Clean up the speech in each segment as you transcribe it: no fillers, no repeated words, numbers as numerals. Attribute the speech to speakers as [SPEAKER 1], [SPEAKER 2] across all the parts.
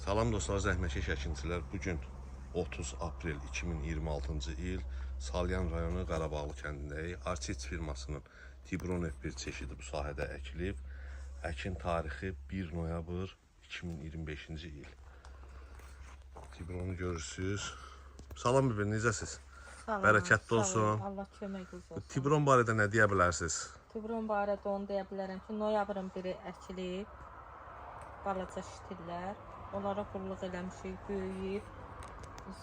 [SPEAKER 1] Salam dostlar, zəhmətkeş əkinçilər. Bugün 30 aprel 2026-cı il Salyan rayonu Qarabağlı kəndindəyik. Arçit firmasının Tibron F1 çeşidi bu sahədə əkilib. Əkin tarixi 1 noyabr 2025-ci il. Tibronu görürsünüz. Salam bir necəsiz?
[SPEAKER 2] Salam,
[SPEAKER 1] Bərəkətli olsun.
[SPEAKER 2] Allah köməyiniz olsun.
[SPEAKER 1] Tibron barədə nə deyə bilərsiniz?
[SPEAKER 2] Tibron barədə onu deyə bilərəm ki, noyabrın 1-i əkilib. Balaca şitirlər. Onlara qulluq eləmişik, böyüyüb.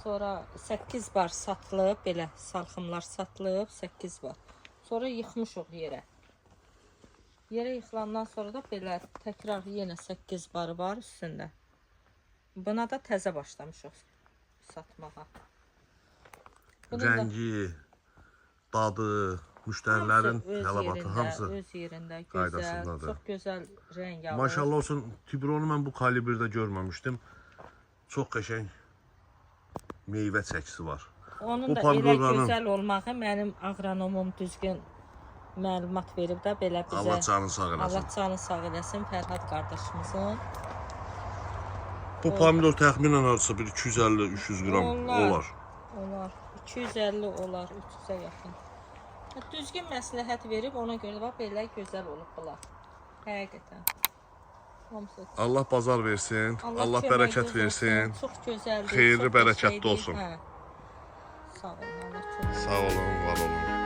[SPEAKER 2] Sonra 8 bar satılıb, belə salxımlar satılıb, 8 bar. Sonra yıxmışıq yerə. Yerə yıxılandan sonra da belə təkrar yenə 8 barı var üstündə. Buna da təzə başlamışıq satmağa.
[SPEAKER 1] Rəngi, dadı, müştərilərin tələbatı hamısı
[SPEAKER 2] öz yerində, gözəl,
[SPEAKER 1] qaydasındadır.
[SPEAKER 2] çox gözəl rəng alır.
[SPEAKER 1] Maşallah olsun, Tibronu mən bu kalibrdə görməmişdim. Çox qəşəng meyvə çəkisi var.
[SPEAKER 2] Onun da elə gözəl olmağı mənim agronomum düzgün məlumat verib də belə bizə.
[SPEAKER 1] Allah canını sağ eləsin.
[SPEAKER 2] Allah canını sağ eləsin Fərhad qardaşımızın.
[SPEAKER 1] Bu pomidor təxminən hardasa bir 250-300 qram olar.
[SPEAKER 2] Olar. 250 olar, 300-ə yaxın. Düzgün məsləhət verib, ona görə də belə gözəl olub bunlar. Həqiqətən.
[SPEAKER 1] Allah bazar versin, Allah bərəkət versin.
[SPEAKER 2] Çox gözəldir.
[SPEAKER 1] Xeyirli, bərəkətli olsun.
[SPEAKER 2] Sağ olun, Allah kömək.
[SPEAKER 1] Sağ olun, var olun.